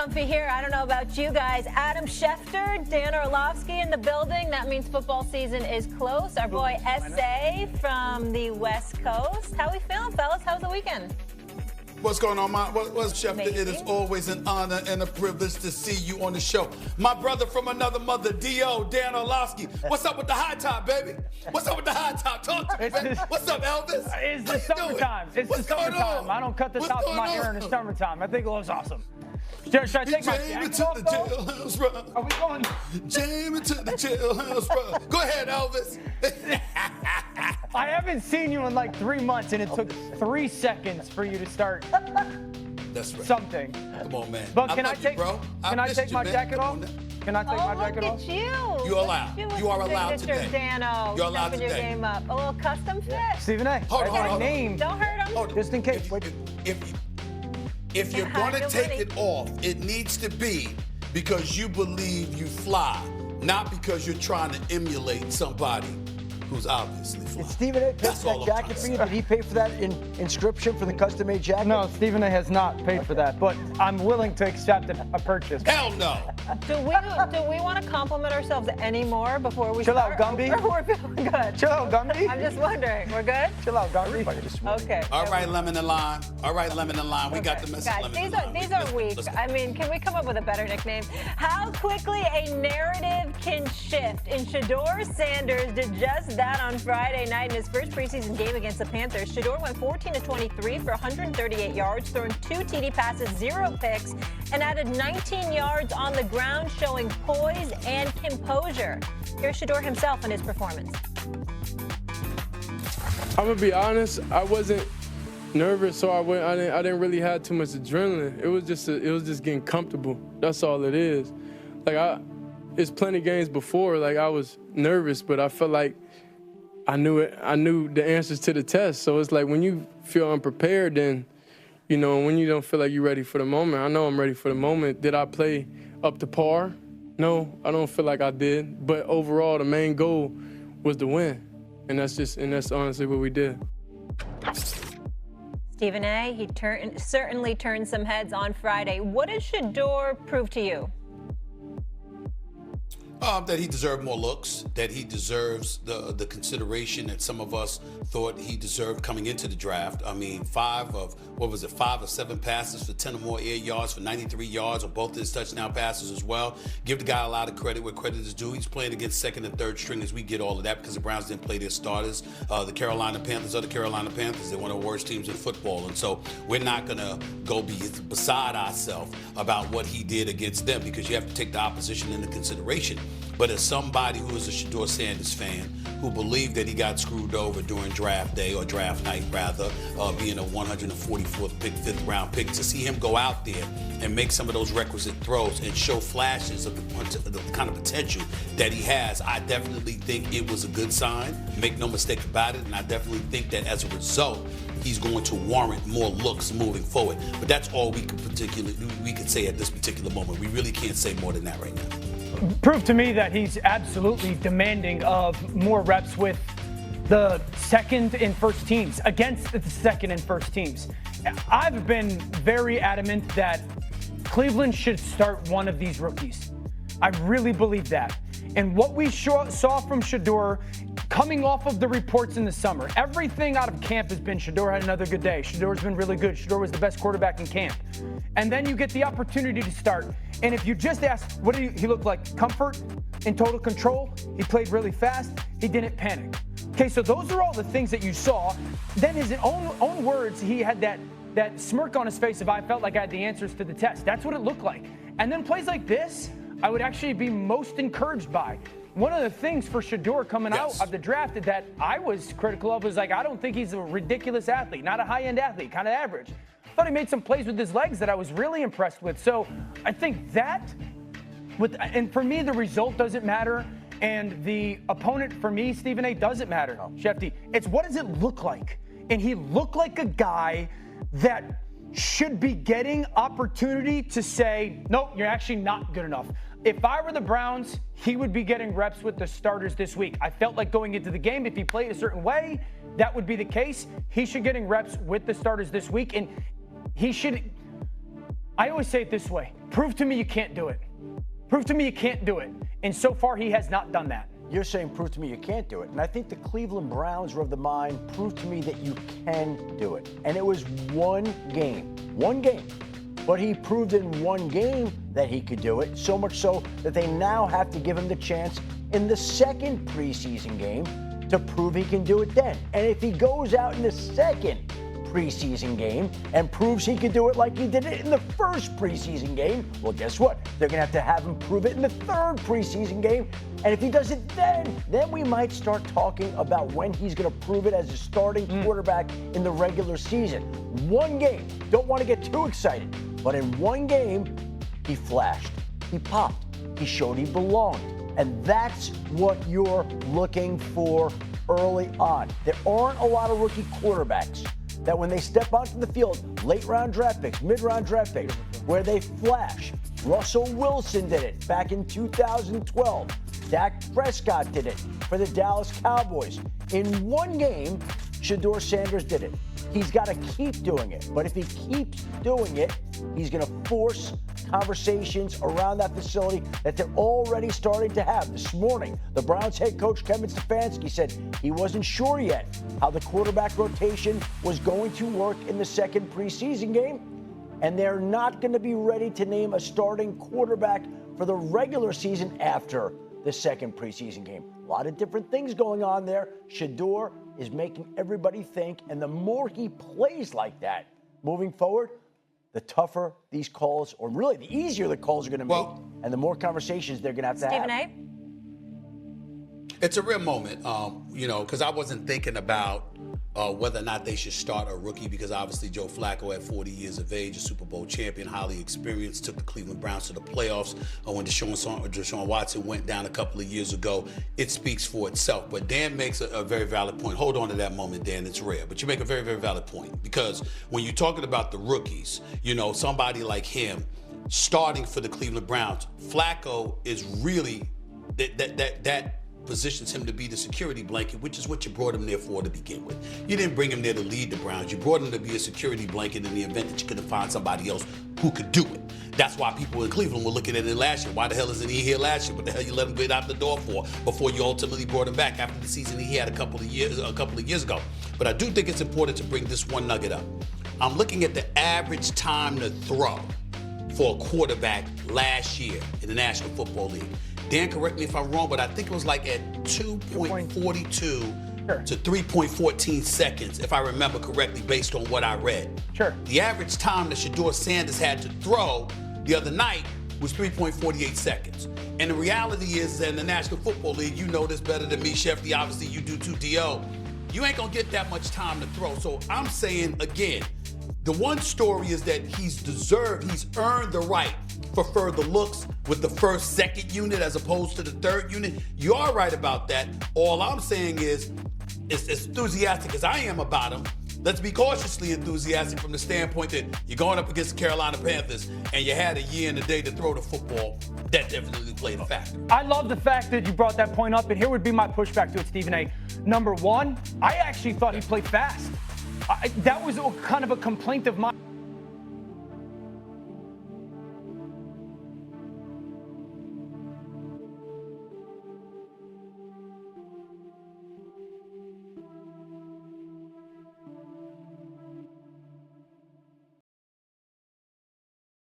comfy here. I don't know about you guys. Adam Schefter, Dan Orlovsky in the building. That means football season is close. Our boy S.A. from the West Coast. How we feeling, fellas? How's the weekend? What's going on, what's Schefter? It is always an honor and a privilege to see you on the show. My brother from another mother, D.O., Dan Orlovsky. What's up with the high top, baby? What's up with the high top? Talk to me, baby. What's up, Elvis? It's the summertime. It's the summertime. I don't cut the top of my hair in the summertime. I think it looks awesome. Should I take my jacket off, though? Are we going? Jamie to the jailhouse, bro. Go ahead, Elvis. I haven't seen you in like 3 months, and it took 3 seconds for you to start. That's right. Something. Come on, man. But can I take my man. jacket off? Can I take my jacket off? Look at you. You're allowed. You are allowed today. Dano, you're allowed today. Your game up. A little custom fit. Stephen A. Hold on. Name. Don't hurt him. Just in case. If you're going to take it off, it needs to be because you believe you fly, not because you're trying to emulate somebody who's obviously fly. Did Stephen A. pay for that jacket for you? Did he pay for that inscription for the custom-made jacket? No, Stephen A. has not paid for that, but I'm willing to accept a purchase. Hell no. Do we want to compliment ourselves anymore before we Chill start? out, Gumby. We're feeling good. Chill out, Gumby. I'm just wondering. We're good? Chill out, Gumby. Okay. All right, lemon and lime. We got the message. Guys, these are weak. I mean, can we come up with a better nickname? How quickly a narrative can shift. And Shedeur Sanders did just that on Friday night in his first preseason game against the Panthers. Shedeur went 14-23 for 138 yards, throwing 2 TD passes, 0 picks, and added 19 yards on the ground, showing poise and composure. Here's Shedeur himself in his performance. I'm gonna be honest, I wasn't nervous, so I didn't really have too much adrenaline. It was just getting comfortable. That's all it is. It's plenty games before, I was nervous, but I felt like I knew the answers to the test. So it's like when you feel unprepared, then, when you don't feel like you're ready for the moment. I know I'm ready for the moment. Did I play up to par? No, I don't feel like I did. But overall, the main goal was to win. And that's honestly what we did. Stephen A., he certainly turned some heads on Friday. What did Shedeur prove to you? That he deserved more looks, that he deserves the consideration that some of us thought he deserved coming into the draft. I mean, 5 of 7 passes for 10 or more air yards for 93 yards on both his touchdown passes as well. Give the guy a lot of credit where credit is due. He's playing against second and third stringers. We get all of that because the Browns didn't play their starters. The Carolina Panthers are the Carolina Panthers. They're one of the worst teams in football. And so we're not going to go beside ourselves about what he did against them because you have to take the opposition into consideration. But as somebody who is a Shedeur Sanders fan, who believed that he got screwed over during draft day, or draft night rather, being a 144th pick, 5th round pick, to see him go out there and make some of those requisite throws and show flashes of the kind of potential that he has, I definitely think it was a good sign. Make no mistake about it, and I definitely think that as a result, he's going to warrant more looks moving forward. But that's all we could say at this particular moment. We really can't say more than that right now. Prove to me that he's absolutely demanding of more reps with the second and first teams, against the second and first teams. I've been very adamant that Cleveland should start one of these rookies. I really believe that. And what we saw from Shedeur coming off of the reports in the summer, everything out of camp has been Shedeur had another good day. Shedeur's been really good. Shedeur was the best quarterback in camp. And then you get the opportunity to start. And if you just ask, what did he look like? Comfort, in total control. He played really fast. He didn't panic. Okay, so those are all the things that you saw. Then his own words, he had that smirk on his face of, I felt like I had the answers to the test. That's what it looked like. And then plays like this, I would actually be most encouraged by. One of the things for Shedeur coming out of the draft that I was critical of was I don't think he's a ridiculous athlete, not a high-end athlete, kind of average. I thought he made some plays with his legs that I was really impressed with. So I think and for me, the result doesn't matter. And the opponent, for me, Stephen A., doesn't matter. Shefty, it's what does it look like? And he looked like a guy that should be getting opportunity to say, nope, you're actually not good enough. If I were the Browns, he would be getting reps with the starters this week. I felt like going into the game, if he played a certain way, that would be the case. He should getting reps with the starters this week, and he should I always say it this way. Prove to me you can't do it. Prove to me you can't do it. And so far, he has not done that. You're saying prove to me you can't do it. And I think the Cleveland Browns were of the mind, prove to me that you can do it. And it was one game. But he proved in one game that he could do it, so much so that they now have to give him the chance in the second preseason game to prove he can do it then. And if he goes out in the second preseason game and proves he can do it like he did it in the first preseason game, well, guess what? They're going to have him prove it in the third preseason game. And if he does it then we might start talking about when he's going to prove it as a starting quarterback in the regular season. One game. Don't want to get too excited. But in one game, he flashed. He popped. He showed he belonged. And that's what you're looking for early on. There aren't a lot of rookie quarterbacks that when they step onto the field, late-round draft picks, mid-round draft picks, where they flash. Russell Wilson did it back in 2012. Dak Prescott did it for the Dallas Cowboys. In one game, Shedeur Sanders did it. He's got to keep doing it. But if he keeps doing it, he's going to force conversations around that facility that they're already starting to have. This morning, the Browns head coach Kevin Stefanski said he wasn't sure yet how the quarterback rotation was going to work in the second preseason game. And they're not going to be ready to name a starting quarterback for the regular season after the second preseason game. A lot of different things going on there. Shedeur is making everybody think, and the more he plays like that moving forward, the tougher these calls, or really the easier the calls are going to make, and the more conversations they're going to have. Stephen A? It's a real moment, because I wasn't thinking about whether or not they should start a rookie, because obviously Joe Flacco at 40 years of age, a Super Bowl champion, highly experienced, took the Cleveland Browns to the playoffs when Deshaun Watson went down a couple of years ago. It speaks for itself. But Dan makes a very valid point. Hold on to that moment, Dan. It's rare. But you make a very, very valid point, because when you're talking about the rookies, somebody like him starting for the Cleveland Browns, Flacco is really that positions him to be the security blanket, which is what you brought him there for to begin with. You didn't bring him there to lead the Browns. You brought him to be a security blanket in the event that you couldn't find somebody else who could do it. That's why people in Cleveland were looking at it last year. Why the hell isn't he here last year? What the hell you let him get out the door for before you ultimately brought him back after the season he had a couple of years ago? But I do think it's important to bring this one nugget up. I'm looking at the average time to throw for a quarterback last year in the National Football League. Dan, correct me if I'm wrong, but I think it was like at 2.42 to 3.14 seconds, if I remember correctly, based on what I read. Sure. The average time that Shedeur Sanders had to throw the other night was 3.48 seconds. And the reality is that in the National Football League, you know this better than me, Shefty, obviously you do too, D.O., you ain't gonna get that much time to throw. So I'm saying, again, the one story is that he's earned the right for further looks with the first, second unit as opposed to the third unit. You are right about that. All I'm saying is, as enthusiastic as I am about him, let's be cautiously enthusiastic from the standpoint that you're going up against the Carolina Panthers and you had a year and a day to throw the football. That definitely played a factor. I love the fact that you brought that point up, and here would be my pushback to it, Stephen A. Number one, I actually thought he played fast. That was kind of a complaint of mine.